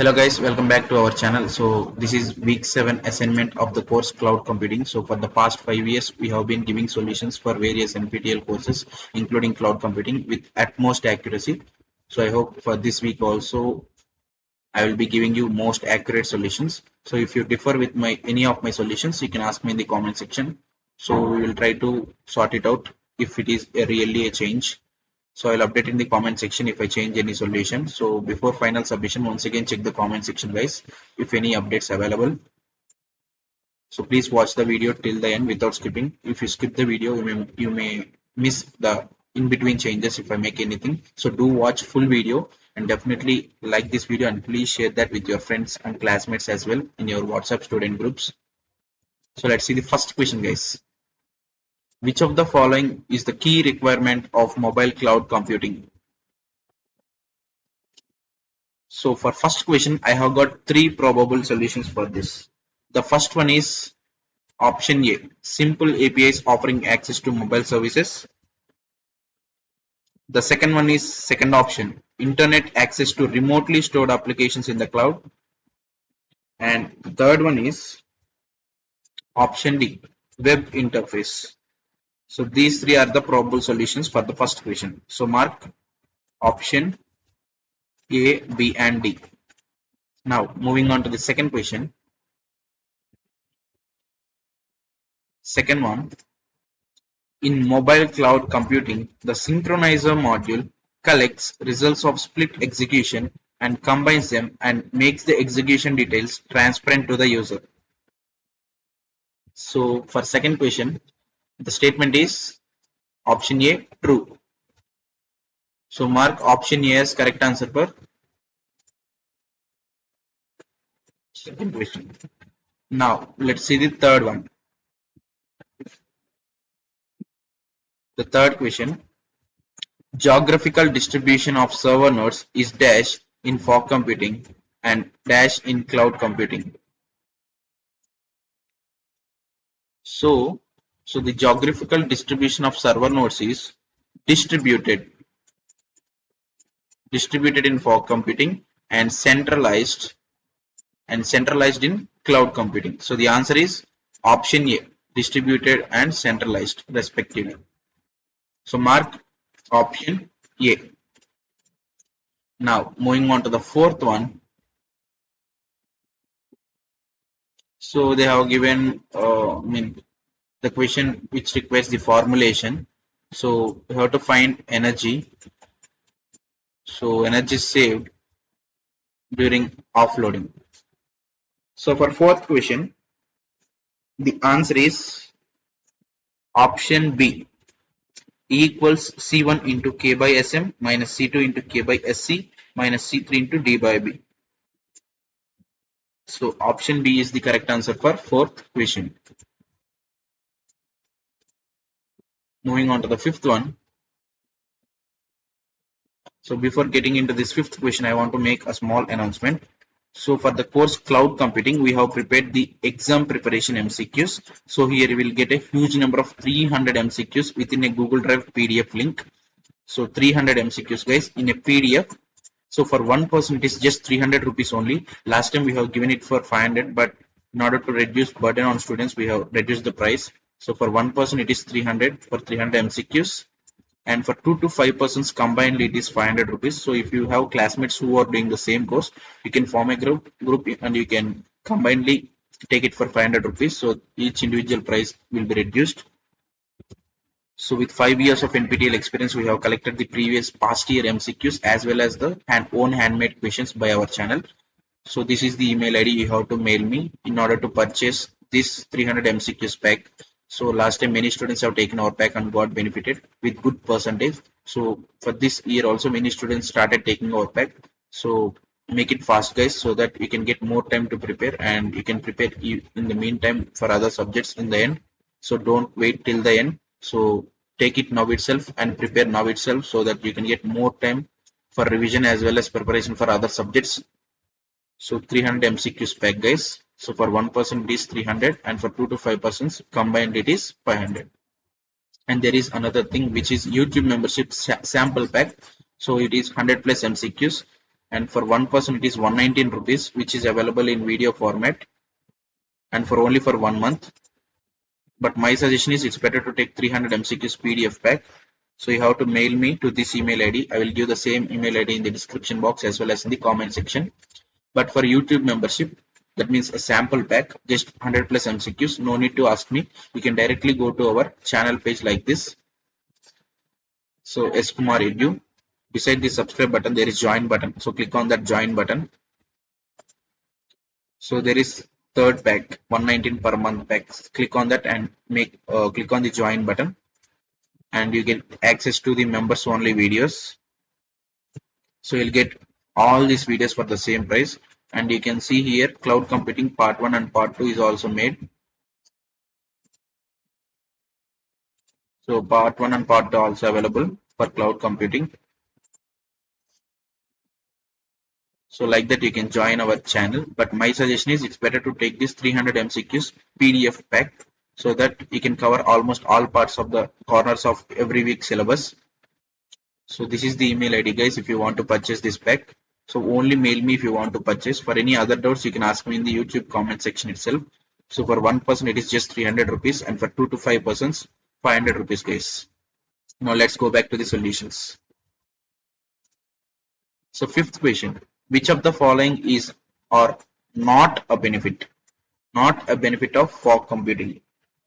Hello guys, welcome back to our channel. So this is week 7 assignment of the course cloud computing. So for the past 5 years we have been giving solutions for various NPTEL courses including cloud computing with utmost accuracy. So I hope for this week also I will be giving you most accurate solutions. So if you differ with any of my solutions, you can ask me in the comment section. So we will try to sort it out if it is really a change. So I'll update in the comment section if I change any solution. So before final submission, once again check the comment section guys if any updates available. So please watch the video till the end without skipping. If you skip the video, you may miss the in between changes if I make anything. So do watch full video and definitely like this video and please share that with your friends and classmates as well in your WhatsApp student groups. So let's see the first question guys. Which of the following is the key requirement of mobile cloud computing? So for first question, I have got three probable solutions for this. The first one is option A, simple APIs offering access to mobile services. The second one is second option, internet access to remotely stored applications in the cloud. And the third one is option D, web interface. So these three are the probable solutions for the first question. So mark option A, B and D. Now moving on to the second question. Second one, in mobile cloud computing, the synchronizer module collects results of split execution and combines them and makes the execution details transparent to the user. So for second question, the statement is option A, true. So mark option A as correct answer for second question. Now let's see the third one. The third question, geographical distribution of server nodes is dash in fog computing and dash in cloud computing. So the geographical distribution of server nodes is distributed in fog computing and centralized in cloud computing. So the answer is option A, distributed and centralized respectively. So mark option A. Now moving on to the fourth one. So they have given the question which requires the formulation. So we have to find energy. So energy saved during offloading. So for fourth question, the answer is option B, E equals C1 into K by Sm minus C2 into K by Sc minus C3 into D by B. So option B is the correct answer for fourth question. Moving on to the fifth one. So before getting into this fifth question, I want to make a small announcement. So for the course cloud computing, we have prepared the exam preparation MCQs. So here you will get a huge number of 300 MCQs within a Google Drive PDF link. So 300 MCQs guys in a PDF. So for one person it is just 300 rupees only. Last time we have given it for 500, but in order to reduce burden on students, we have reduced the price. So for one person it is 300 for 300 MCQs. And for 2 to 5 persons combined it is 500 rupees. So if you have classmates who are doing the same course, you can form a group and you can combinedly take it for 500 rupees. So each individual price will be reduced. So with 5 years of NPTEL experience, we have collected the previous past year MCQs as well as the own handmade questions by our channel. So this is the email ID you have to mail me in order to purchase this 300 MCQs pack. So last time many students have taken our pack and got benefited with good percentage. So for this year also many students started taking our pack. So make it fast guys so that you can get more time to prepare and you can prepare in the meantime for other subjects in the end. So don't wait till the end. So take it now itself and prepare now itself so that you can get more time for revision as well as preparation for other subjects. So 300 MCQs pack guys. So for one person it is 300 and for 2 to 5 persons combined it is 500. And there is another thing which is YouTube membership sample pack. So it is 100 plus MCQs. and for one person it is 119 rupees, which is available in video format and for only for 1 month. But my suggestion is it's better to take 300 MCQs PDF pack. So you have to mail me to this email ID. I will give the same email ID in the description box as well as in the comment section. But for YouTube membership, that means a sample pack, just 100 plus MCQs, no need to ask me. You can directly go to our channel page like this. So S Kumar Edu. Beside the subscribe button, there is join button. So click on that join button. So there is third pack, 119 per month packs. Click on that and click on the join button, and you get access to the members only videos. So you'll get all these videos for the same price. And you can see here cloud computing part 1 and part 2 is also made. So part 1 and part 2 are also available for cloud computing. So like that you can join our channel, but my suggestion is it's better to take this 300 MCQs PDF pack so that you can cover almost all parts of the corners of every week syllabus. So this is the email ID guys if you want to purchase this pack. So only mail me if you want to purchase. For any other doubts you can ask me in the YouTube comment section itself. So for one person it is just 300 rupees and for 2 to 5 persons 500 rupees guys. Now let's go back to the solutions. So fifth question, which of the following is or not a benefit? Not a benefit of fog computing.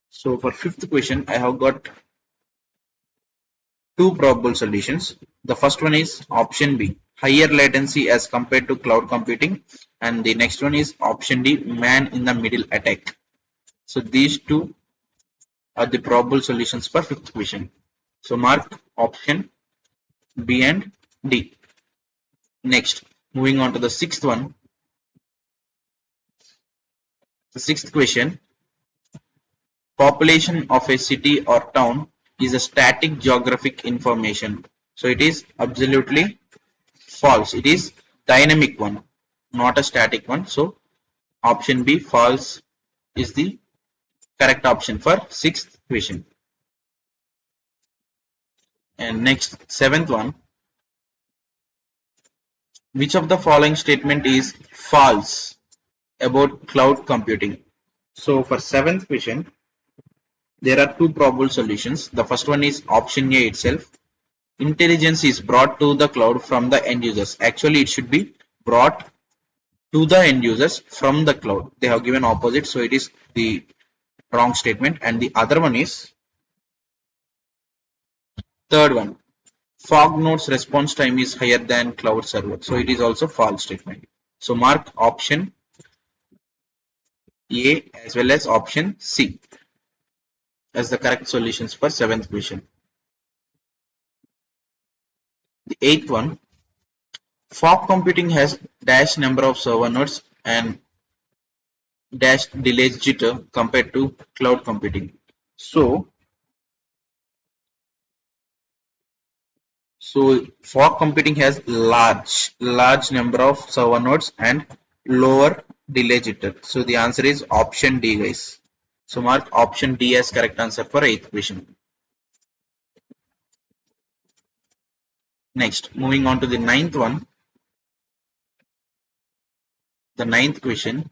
So for fifth question, I have got two probable solutions. The first one is option B, higher latency as compared to cloud computing, and the next one is option D, man in the middle attack. So these two are the probable solutions for fifth question. So mark option B and D. Next, moving on to the sixth one. The sixth question, population of a city or town is a static geographic information. So it is absolutely false. It is dynamic one, not a static one. So option B, false, is the correct option for sixth question. And next, seventh one, which of the following statement is false about cloud computing? So for seventh question, there are two probable solutions. The first one is option A itself. Intelligence is brought to the cloud from the end users. Actually, it should be brought to the end users from the cloud. They have given opposite, so it is the wrong statement. And the other one is third one. Fog node's response time is higher than cloud server. So it is also false statement. So mark option A as well as option C as the correct solutions for seventh question. The eighth one, fog computing has dash number of server nodes and dash delay jitter compared to cloud computing. So fog computing has large number of server nodes and lower delay jitter. So the answer is option D guys. So mark option D as correct answer for eighth question. Next, moving on to the ninth one. The ninth question.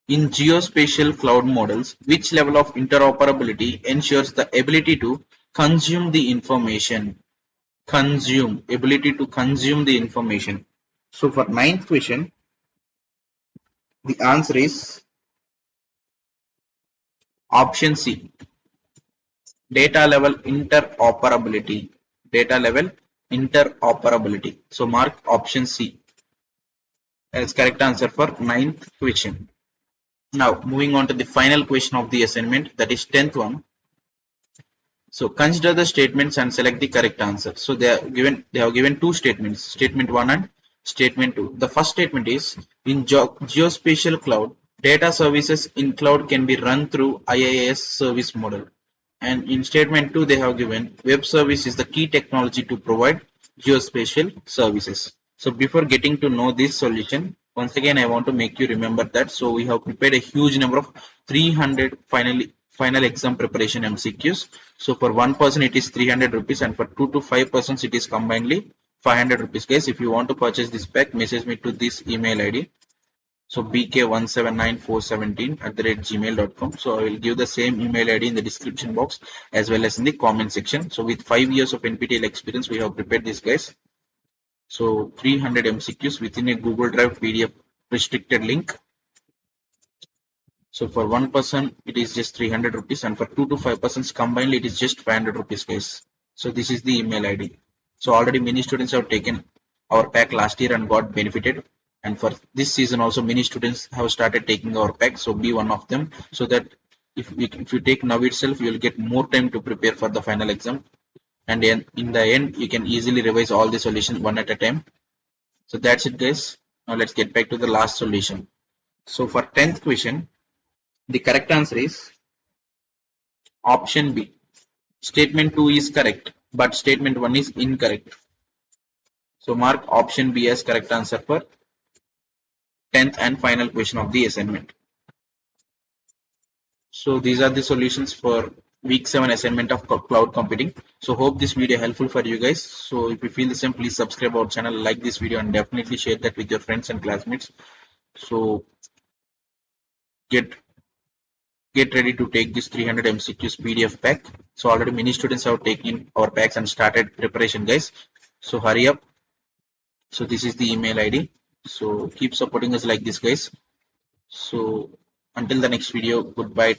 In geospatial cloud models, which level of interoperability ensures the ability to consume the information? Ability to consume the information. So for ninth question, the answer is option C. Data level interoperability. Data level interoperability. So mark option C as correct answer for ninth question. Now moving on to the final question of the assignment, that is 10th one. So consider the statements and select the correct answer. So they have given two statements, statement 1 and statement 2. The first statement is in geospatial cloud, data services in cloud can be run through IaaS service model. And in statement 2 they have given web service is the key technology to provide geospatial services. So before getting to know this solution, once again I want to make you remember that. So we have prepared a huge number of 300 final exam preparation MCQs. So for one person it is 300 rupees and for 2 to 5 persons it is combinedly 500 rupees, guys. If you want to purchase this pack, message me to this email ID. So bk179417@gmail.com. So I will give the same email ID in the description box as well as in the comment section. So with 5 years of NPTEL experience, we have prepared this, guys. So 300 MCQs within a Google Drive PDF restricted link. So for one person, it is just 300 rupees, and for 2 to 5 persons combined, it is just 500 rupees, guys. So this is the email ID. So already many students have taken our pack last year and got benefited. And for this season also, many students have started taking our pack. So be one of them, so that if you take now itself, you will get more time to prepare for the final exam. And then in the end, you can easily revise all the solutions one at a time. So that's it, guys. Now let's get back to the last solution. So for 10th question, the correct answer is option B. Statement 2 is correct, but statement 1 is incorrect. So mark option B as correct answer for 10th and final question of the assignment. So these are the solutions for week 7 assignment of cloud computing. So hope this video helpful for you guys. So if you feel the same, please subscribe our channel, like this video, and definitely share that with your friends and classmates. So get ready to take this 300 MCQs PDF pack. So already many students have taken our packs and started preparation, guys. So hurry up. So this is the email ID. So keep supporting us like this, guys. So until the next video, goodbye.